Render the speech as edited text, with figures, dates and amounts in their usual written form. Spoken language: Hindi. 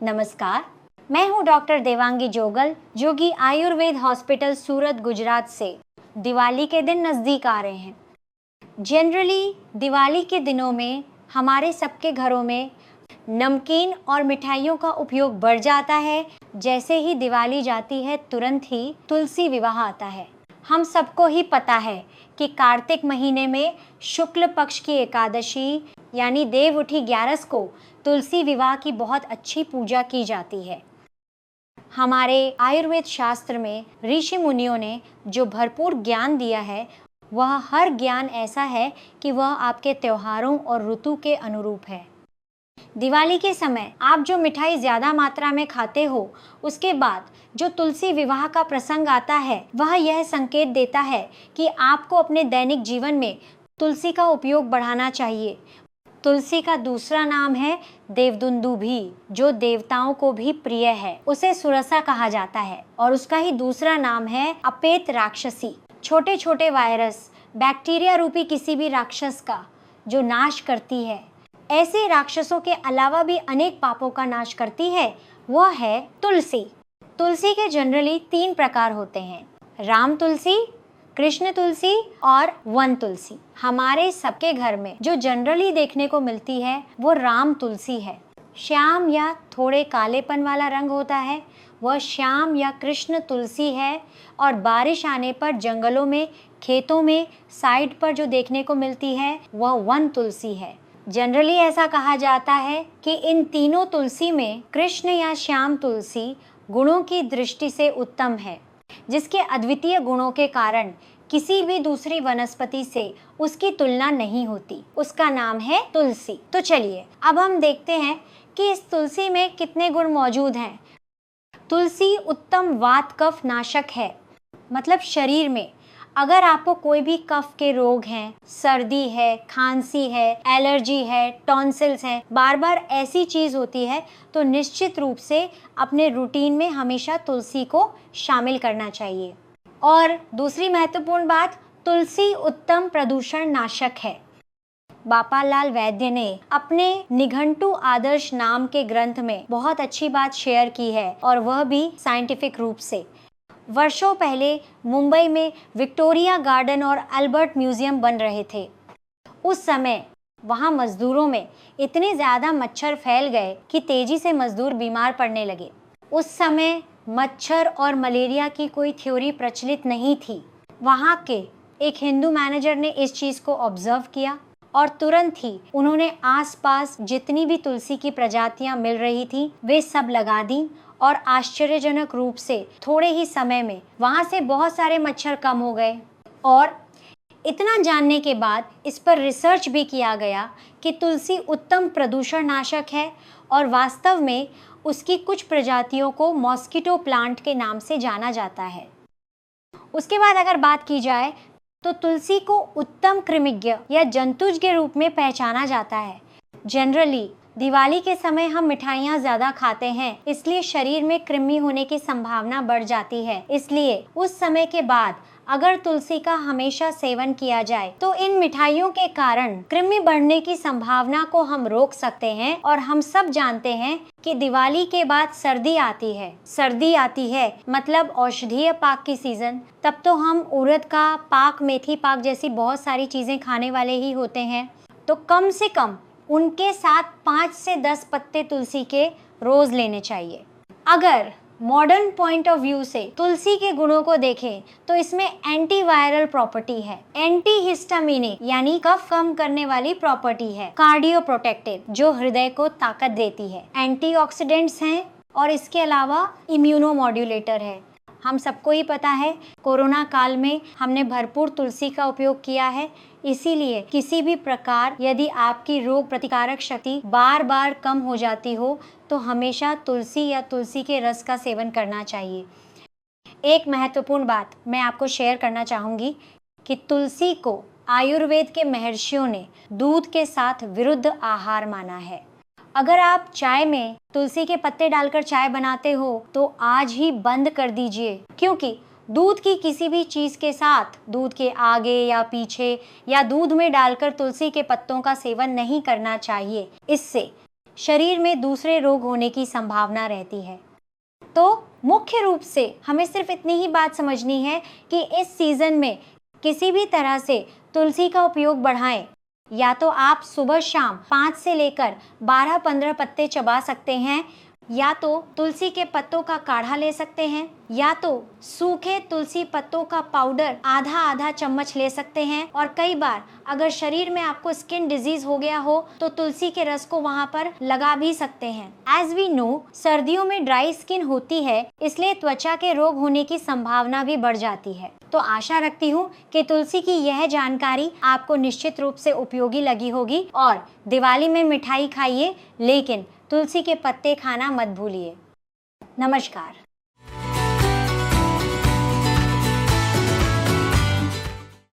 नमस्कार, मैं हूं डॉक्टर देवांगी जोगल, जो कि आयुर्वेद हॉस्पिटल सूरत गुजरात से। दिवाली के दिन नज़दीक आ रहे हैं। जनरली दिवाली के दिनों में हमारे सबके घरों में नमकीन और मिठाइयों का उपयोग बढ़ जाता है। जैसे ही दिवाली जाती है तुरंत ही तुलसी विवाह आता है। हम सबको ही पता है कि कार्तिक महीने में शुक्ल पक्ष की एकादशी यानी देव उठी 11 को तुलसी विवाह की बहुत अच्छी पूजा की जाती है। हमारे आयुर्वेद शास्त्र में ऋषि मुनियों ने जो भरपूर ज्ञान दिया है, वह हर ज्ञान ऐसा है कि वह आपके त्योहारों और ऋतु के अनुरूप है। दिवाली के समय आप जो मिठाई ज़्यादा मात्रा में खाते हो, उसके बाद जो तुलसी विवाह का प्रसंग आता है, वह यह संकेत देता है कि आपको अपने दैनिक जीवन में तुलसी का उपयोग बढ़ाना चाहिए। तुलसी का दूसरा नाम है देवदुन्दुभी, जो देवताओं को भी प्रिय है। उसे सुरसा कहा जाता है और उसका ही दूसरा नाम है अपेत राक्षसी। छोटे छोटे वायरस, बैक्टीरिया रूपी किसी भी राक्षस का जो नाश करती है। ऐसे राक्षसों के अलावा भी अनेक पापों का नाश करती है, वह है तुलसी। तुलसी के जनरली 3 प्रकार होते हैं: राम तुलसी, कृष्ण तुलसी और वन तुलसी। हमारे सबके घर में जो जनरली देखने को मिलती है वो राम तुलसी है। श्याम या थोड़े कालेपन वाला रंग होता है, वह श्याम या कृष्ण तुलसी है। और बारिश आने पर जंगलों में, खेतों में साइड पर जो देखने को मिलती है वह वन तुलसी है। जनरली ऐसा कहा जाता है कि इन तीनों तुलसी में कृष्ण या श्याम तुलसी गुणों की दृष्टि से उत्तम है, जिसके अद्वितीय गुणों के कारण किसी भी दूसरी वनस्पति से उसकी तुलना नहीं होती। उसका नाम है तुलसी। तो चलिए अब हम देखते हैं कि इस तुलसी में कितने गुण मौजूद हैं। तुलसी उत्तम वात कफ नाशक है, मतलब शरीर में अगर आपको कोई भी कफ के रोग हैं, सर्दी है, खांसी है, एलर्जी है, टॉन्सिल्स हैं, बार बार ऐसी चीज़ होती है, तो निश्चित रूप से अपने रूटीन में हमेशा तुलसी को शामिल करना चाहिए। और दूसरी महत्वपूर्ण बात, तुलसी उत्तम प्रदूषण नाशक है। बापालाल वैद्य ने अपने निघंटु आदर्श नाम के ग्रंथ में बहुत अच्छी बात शेयर की है, और वह भी साइंटिफिक रूप से। वर्षों पहले मुंबई में विक्टोरिया गार्डन और अल्बर्ट म्यूजियम बन रहे थे। उस समय वहाँ मजदूरों में इतने ज़्यादा मच्छर फैल गए कि तेजी से मजदूर बीमार पड़ने लगे। उस समय मच्छर और मलेरिया की कोई थ्योरी प्रचलित नहीं थी। वहाँ के एक हिंदू मैनेजर ने इस चीज़ को ऑब्जर्व किया और तुरंत ही उन्होंने आसपास जितनी भी तुलसी की प्रजातियां मिल रही थी वे सब लगा दी, और आश्चर्यजनक रूप से थोड़े ही समय में वहां से बहुत सारे मच्छर कम हो गए। और इतना जानने के बाद इस पर रिसर्च भी किया गया कि तुलसी उत्तम प्रदूषण नाशक है, और वास्तव में उसकी कुछ प्रजातियों को मॉस्किटो प्लांट के नाम से जाना जाता है। उसके बाद अगर बात की जाए तो तुलसी को उत्तम कृमिज्ञ या जंतुज के रूप में पहचाना जाता है। जनरली दिवाली के समय हम मिठाइयाँ ज़्यादा खाते हैं, इसलिए शरीर में कृमि होने की संभावना बढ़ जाती है। इसलिए उस समय के बाद अगर तुलसी का हमेशा सेवन किया जाए तो इन मिठाइयों के कारण कृमि बढ़ने की संभावना को हम रोक सकते हैं। और हम सब जानते हैं कि दिवाली के बाद सर्दी आती है मतलब औषधीय पाक की सीजन। तब तो हम उड़द का पाक, मेथी पाक जैसी बहुत सारी चीजें खाने वाले ही होते हैं। तो कम से कम उनके साथ 5 से 10 पत्ते तुलसी के रोज लेने चाहिए। अगर मॉडर्न पॉइंट ऑफ व्यू से तुलसी के गुणों को देखें तो इसमें एंटीवायरल प्रॉपर्टी है, एंटी हिस्टामिनिक यानी कफ कम करने वाली प्रॉपर्टी है, कार्डियो प्रोटेक्टिव जो हृदय को ताकत देती है, एंटीऑक्सीडेंट्स हैं, और इसके अलावा इम्यूनो मॉड्यूलेटर है। हम सबको ही पता है कोरोना काल में हमने भरपूर तुलसी का उपयोग किया है। इसीलिए किसी भी प्रकार यदि आपकी रोग प्रतिकारक शक्ति बार बार कम हो जाती हो तो हमेशा तुलसी या तुलसी के रस का सेवन करना चाहिए। एक महत्वपूर्ण बात मैं आपको शेयर करना चाहूँगी कि तुलसी को आयुर्वेद के महर्षियों ने दूध के साथ विरुद्ध आहार माना है। अगर आप चाय में तुलसी के पत्ते डालकर चाय बनाते हो तो आज ही बंद कर दीजिए, क्योंकि दूध की किसी भी चीज़ के साथ, दूध के आगे या पीछे या दूध में डालकर तुलसी के पत्तों का सेवन नहीं करना चाहिए। इससे शरीर में दूसरे रोग होने की संभावना रहती है। तो मुख्य रूप से हमें सिर्फ इतनी ही बात समझनी है कि इस सीजन में किसी भी तरह से तुलसी का उपयोग बढ़ाएं। या तो आप सुबह शाम 5 से लेकर 12-15 पत्ते चबा सकते हैं, या तो तुलसी के पत्तों का काढ़ा ले सकते हैं, या तो सूखे तुलसी पत्तों का पाउडर आधा आधा चम्मच ले सकते हैं। और कई बार अगर शरीर में आपको स्किन डिजीज हो गया हो तो तुलसी के रस को वहां पर लगा भी सकते हैं। एज वी नो, सर्दियों में ड्राई स्किन होती है, इसलिए त्वचा के रोग होने की संभावना भी बढ़ जाती है। तो आशा रखती हूँ कि तुलसी की यह जानकारी आपको निश्चित रूप से उपयोगी लगी होगी। और दिवाली में मिठाई खाइए, लेकिन तुलसी के पत्ते खाना मत भूलिए। नमस्कार।